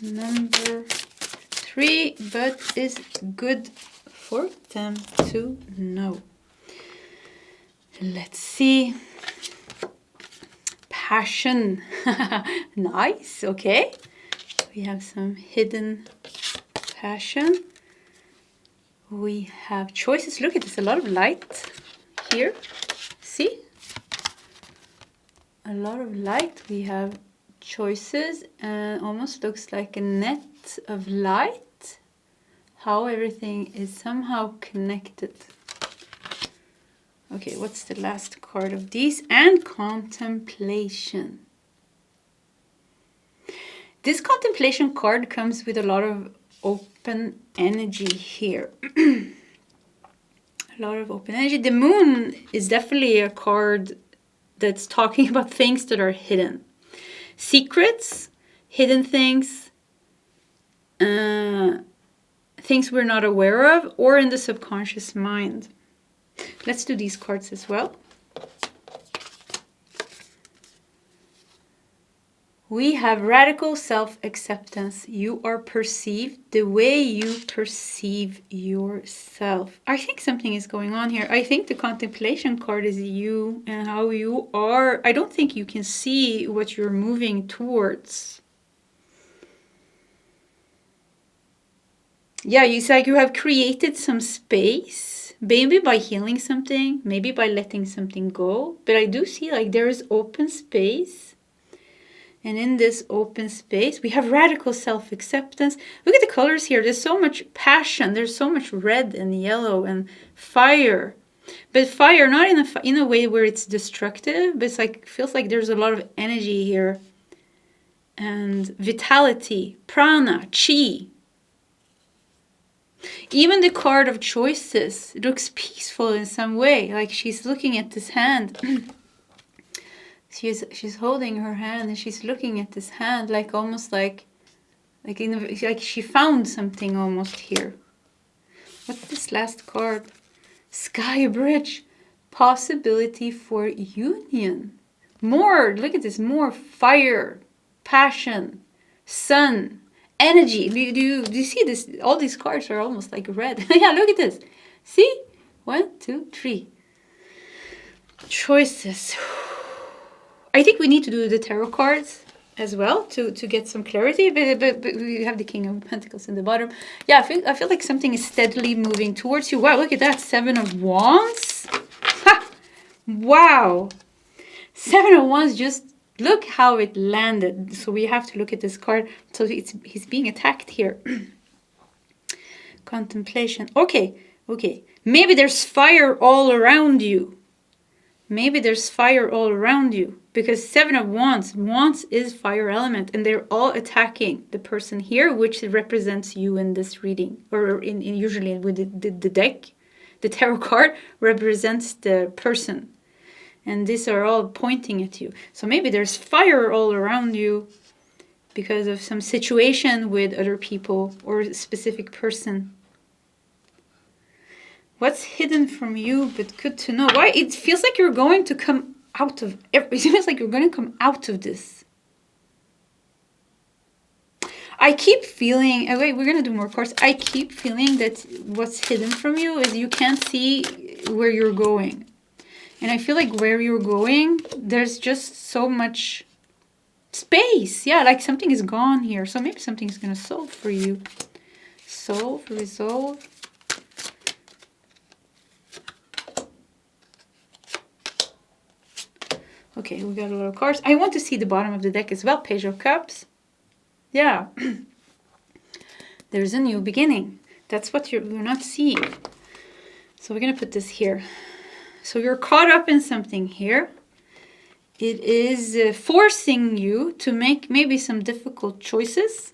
number 3, but is good for them to know? Let's see. Passion. Nice, okay. We have some hidden passion. We have choices. Look at this, a lot of light here. See? A lot of light. We have choices and almost looks like a net of light. How everything is somehow connected. Okay, what's the last card of these? And contemplation. This contemplation card comes with a lot of open energy here. A lot of open energy. The moon is definitely a card that's talking about things that are hidden. Secrets, hidden things, things we're not aware of, or in the subconscious mind. Let's do these cards as well. We have radical self-acceptance. You are perceived the way you perceive yourself. I think something is going on here. I think the contemplation card is you and how you are. I don't think you can see what you're moving towards. Yeah, it's like you have created some space. Maybe by healing something, maybe by letting something go. But I do see like there is open space. And in this open space, we have radical self-acceptance. Look at the colors here. There's so much passion. There's so much red and yellow and fire. But fire, not in a way where it's destructive, but it's like feels like there's a lot of energy here. And vitality, prana, chi. Even the card of choices looks peaceful in some way. Like she's looking at this hand. She's holding her hand and she's looking at this hand like almost like she found something almost here. What's this last card? Sky bridge. Possibility for union. More, look at this, more fire, passion, sun. Energy. Do you see this? All these cards are almost like red. Yeah, look at this. See? 1, 2, 3. Choices. I think we need to do the tarot cards as well to get some clarity. But we have the King of Pentacles in the bottom. Yeah, I feel like something is steadily moving towards you. Wow, look at that. 7 of Wands. Ha! Wow. 7 of Wands just... Look how it landed. So we have to look at this card. So he's being attacked here. Contemplation. Okay. Maybe there's fire all around you. Because 7 of Wands. Wands is fire element. And they're all attacking the person here, which represents you in this reading. Or usually with the deck. The tarot card represents the person. And these are all pointing at you. So maybe there's fire all around you because of some situation with other people or a specific person. What's hidden from you, but good to know? Why? It feels like you're going to come out of... It feels like you're going to come out of this. I keep feeling... Oh, wait, we're going to do more cards. I keep feeling that what's hidden from you is you can't see where you're going. And I feel like where you're going, there's just so much space. Yeah, like something is gone here. So maybe something's going to solve for you. Solve, resolve. Okay, we got a lot of cards. I want to see the bottom of the deck as well. Page of Cups. Yeah. There's a new beginning. That's what you're not seeing. So we're going to put this here. So you're caught up in something here. It is forcing you to make maybe some difficult choices.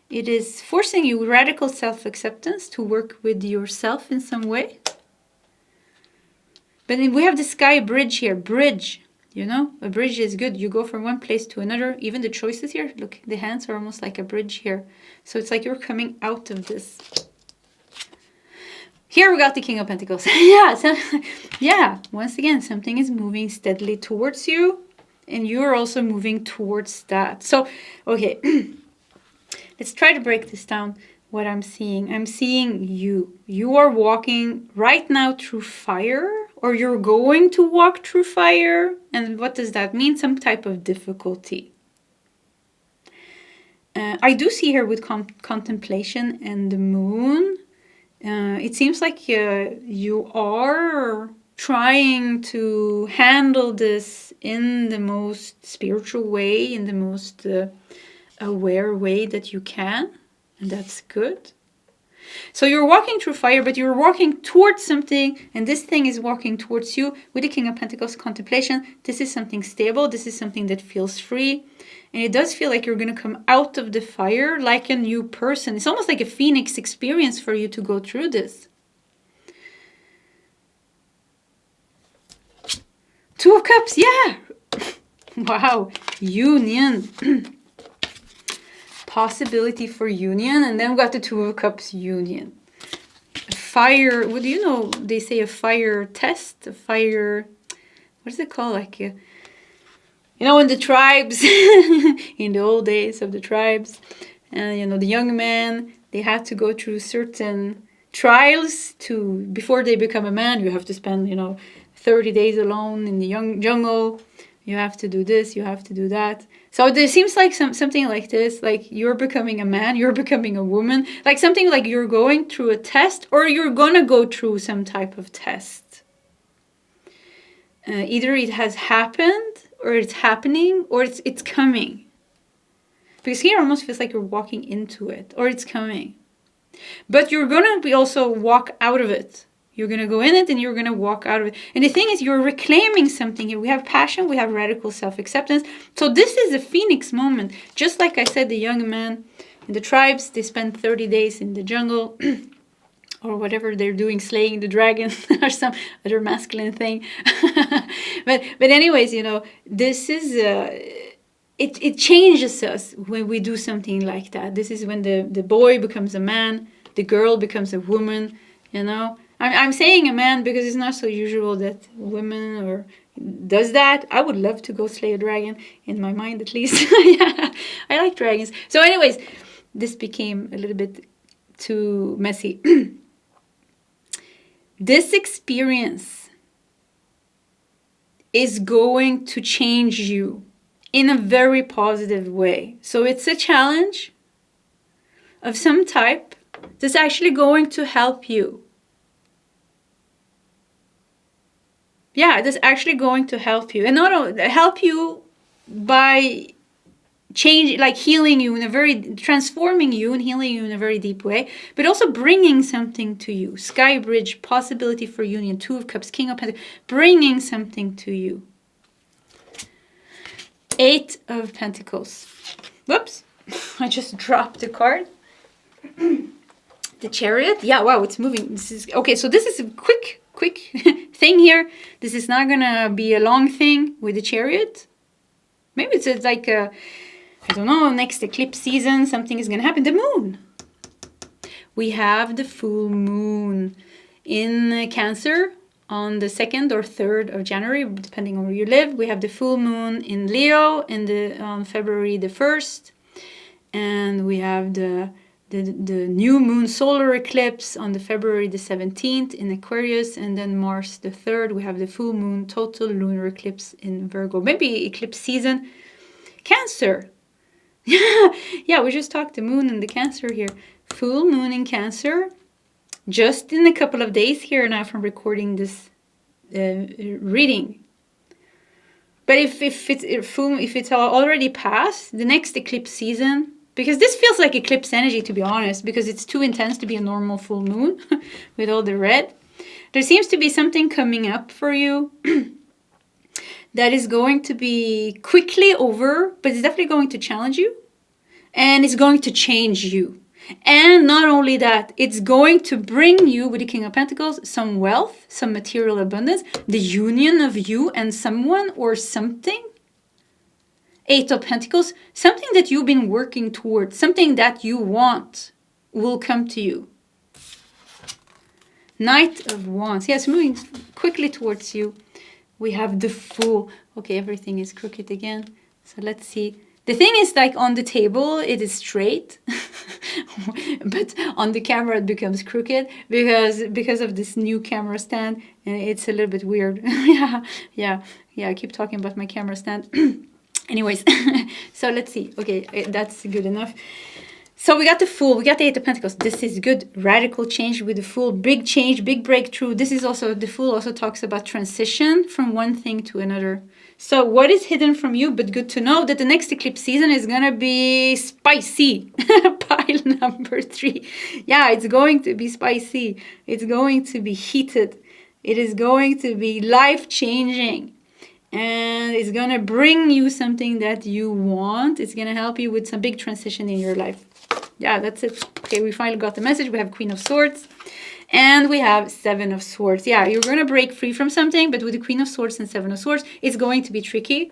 It is forcing you radical self-acceptance to work with yourself in some way. But we have the sky bridge here. Bridge, you know, a bridge is good. You go from one place to another. Even the choices here, look, the hands are almost like a bridge here. So it's like you're coming out of this. Here we got the King of Pentacles. Yeah, once again, something is moving steadily towards you. And you're also moving towards that. So, okay, let's try to break this down. What I'm seeing you. You are walking right now through fire, or you're going to walk through fire. And what does that mean? Some type of difficulty. I do see here with contemplation and the moon. It seems like you are trying to handle this in the most spiritual way, in the most aware way that you can. And that's good. So you're walking through fire, but you're walking towards something, and this thing is walking towards you with the King of Pentacles contemplation. This is something stable. This is something that feels free. And it does feel like you're going to come out of the fire like a new person. It's almost like a phoenix experience for you to go through this. Two of Cups, yeah. Wow, union. Possibility for union, and then we got the Two of Cups union. Fire, what do you know? They say a fire test, a fire, what is it called? Like, you know, in the tribes, in the old days of the tribes, and you know, the young men, they had to go through certain trials before they become a man. You have to spend, you know, 30 days alone in the jungle. You have to do this, you have to do that. So there seems like something like this, like you're becoming a man, you're becoming a woman, like something like you're going through a test, or you're gonna go through some type of test. Either it has happened, or it's happening, or it's coming. Because here it almost feels like you're walking into it, or it's coming. But you're gonna also walk out of it. You're going to go in it and you're going to walk out of it. And the thing is, you're reclaiming something here. We have passion, we have radical self-acceptance. So this is a phoenix moment. Just like I said, the young man in the tribes, they spend 30 days in the jungle or whatever they're doing, slaying the dragon or some other masculine thing. but anyways, you know, this is... It changes us when we do something like that. This is when the boy becomes a man, the girl becomes a woman, you know. I'm saying a man because it's not so usual that women or does that. I would love to go slay a dragon, in my mind at least. Yeah, I like dragons. So anyways, this became a little bit too messy. This experience is going to change you in a very positive way. So it's a challenge of some type that's actually going to help you. Yeah, that's actually going to help you. And not only help you by healing you transforming you and healing you in a very deep way, but also bringing something to you. Sky bridge, possibility for union, Two of Cups, King of Pentacles, bringing something to you. Eight of Pentacles. Whoops, I just dropped the card. The Chariot. Yeah, wow, it's moving. This is okay. So this is a quick thing here. This is not gonna be a long thing with the Chariot. Maybe it's like a, I don't know, next eclipse season, something is gonna happen. The moon. We have the full moon in Cancer on the 2nd or 3rd of January, depending on where you live. We have the full moon in Leo on February the 1st, and we have the new moon solar eclipse on the February the 17th in Aquarius, and then March the 3rd we have the full moon total lunar eclipse in Virgo. Maybe eclipse season. Cancer. Yeah, we just talked the moon and the Cancer here. Full moon in Cancer. Just in a couple of days here now from recording this reading. But if it's already past the next eclipse season, because this feels like eclipse energy, to be honest, because it's too intense to be a normal full moon with all the red. There seems to be something coming up for you that is going to be quickly over, but it's definitely going to challenge you. And it's going to change you. And not only that, it's going to bring you, with the King of Pentacles, some wealth, some material abundance, the union of you and someone or something. Eight of Pentacles, something that you've been working towards, something that you want will come to you. Knight of Wands. Yes, moving quickly towards you. We have the Fool. Okay, everything is crooked again. So let's see. The thing is, like, on the table, it is straight. But on the camera, it becomes crooked because of this new camera stand. And it's a little bit weird. Yeah. I keep talking about my camera stand. Anyways, so let's see. Okay, that's good enough. So we got the Fool, we got the Eight of Pentacles. This is good. Radical change with the Fool. Big change, big breakthrough. This is also, the Fool also talks about transition from one thing to another. So what is hidden from you, but good to know that the next eclipse season is going to be spicy. Pile number 3. Yeah, it's going to be spicy. It's going to be heated. It is going to be life-changing. And it's going to bring you something that you want. It's going to help you with some big transition in your life. Yeah, that's it. Okay, we finally got the message. We have Queen of Swords. And we have Seven of Swords. Yeah, you're going to break free from something. But with the Queen of Swords and Seven of Swords, it's going to be tricky.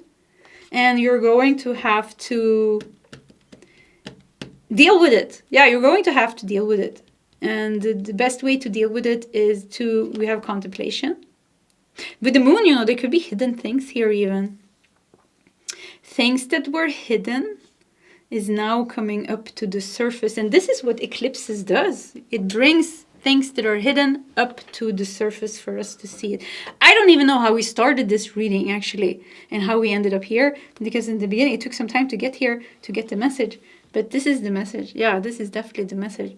And you're going to have to deal with it. Yeah, you're going to have to deal with it. And the best way to deal with it is we have contemplation. With the moon, there could be hidden things here even. Things that were hidden is now coming up to the surface. And this is what eclipses does. It brings things that are hidden up to the surface for us to see it. I don't even know how we started this reading, actually, and how we ended up here. Because in the beginning, it took some time to get here, to get the message. But this is the message. Yeah, this is definitely the message.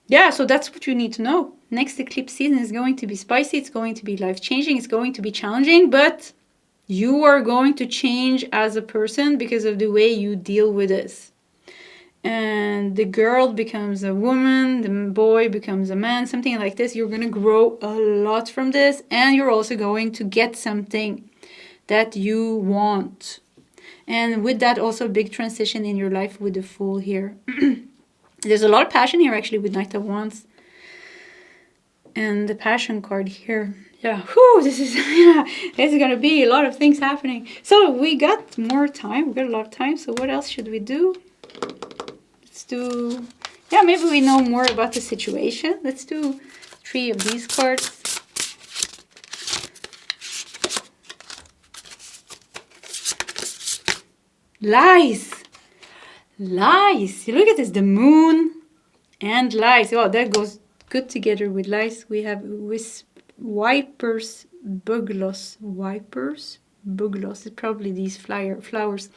Yeah, so that's what you need to know. Next eclipse season is going to be spicy. It's going to be life-changing. It's going to be challenging. But you are going to change as a person because of the way you deal with this. And the girl becomes a woman. The boy becomes a man. Something like this. You're going to grow a lot from this. And you're also going to get something that you want. And with that, also a big transition in your life with the Fool here. There's a lot of passion here, actually, with Knight of Wands. And the Passion card here. Yeah, whew, this is going to be a lot of things happening. So we got more time. We got a lot of time. So what else should we do? Let's do... Yeah, maybe we know more about the situation. Let's do 3 of these cards. Lies. Lies. You look at this, the moon and lies. Oh, that goes good together with lies. We have Vipers, Bugloss. Vipers, Bugloss. It's probably these flowers.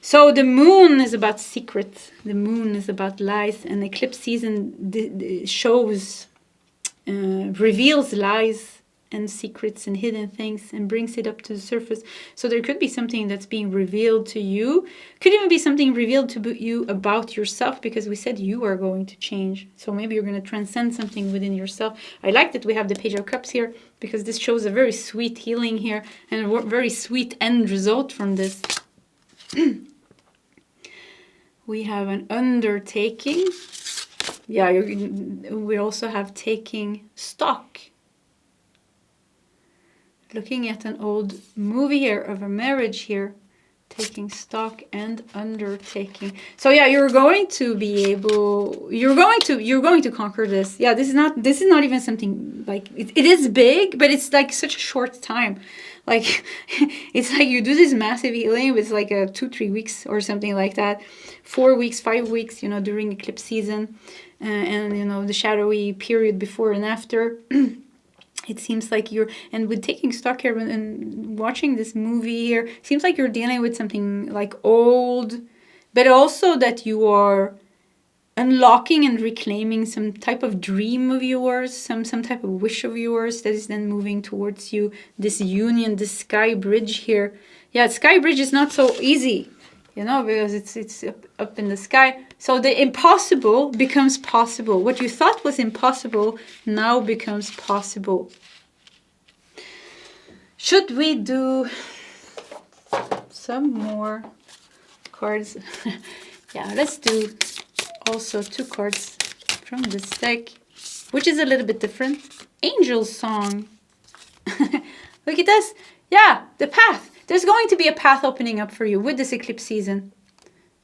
So the moon is about secrets. The moon is about lies. And eclipse season shows, reveals lies and secrets and hidden things and brings it up to the surface. So there could be something that's being revealed to you. Could even be something revealed to you about yourself, because we said you are going to change. So maybe you're going to transcend something within yourself. I like that we have the Page of Cups here, because this shows a very sweet healing here and a very sweet end result from this. We have an undertaking. Yeah, we also have taking stock. Looking at an old movie here of a marriage here, taking stock and undertaking. So yeah, you're going to be able, you're going to conquer this. Yeah, this is not even something like, it is big, but it's like such a short time. Like, it's like you do this massive healing with like a 2-3 weeks or something like that. 4 weeks, 5 weeks, during eclipse season. And, the shadowy period before and after. It seems like and with taking stock here and watching this movie here, it seems like you're dealing with something like old, but also that you are unlocking and reclaiming some type of dream of yours, some type of wish of yours that is then moving towards you. This union, this sky bridge here. Yeah, sky bridge is not so easy, you know, because it's up in the sky. So the impossible becomes possible. What you thought was impossible now becomes possible. Should we do some more cards? Yeah, let's do also 2 cards from this deck, which is a little bit different. Angel Song. Look at this. Yeah, the path. There's going to be a path opening up for you with this eclipse season.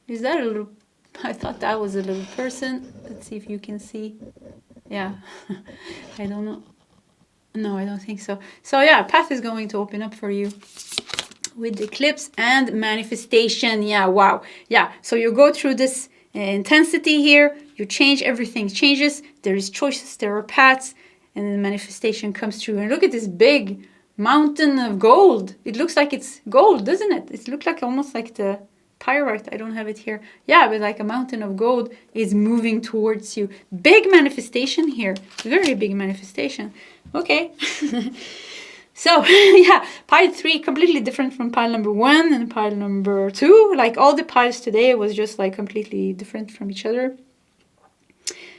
Is that a little... I thought that was a little person. Let's see if you can see. Yeah. I don't know. No, I don't think so. So yeah, path is going to open up for you with the eclipse and manifestation. Yeah, wow. Yeah, so you go through this intensity here. You change, everything changes. There is choices, there are paths, and then the manifestation comes through. And look at this big mountain of gold. It looks like it's gold, doesn't it? It looks like almost like the pyrite. I don't have it here. Yeah, but like a mountain of gold is moving towards you. Big manifestation here. Very big manifestation. Okay. So, yeah, pile 3 completely different from pile number 1 and pile number 2. Like all the piles today was just like completely different from each other.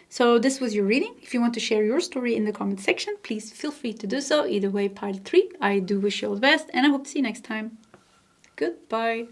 So this was your reading. If you want to share your story in the comment section, please feel free to do so. Either way, pile 3, I do wish you all the best, and I hope to see you next time. Goodbye.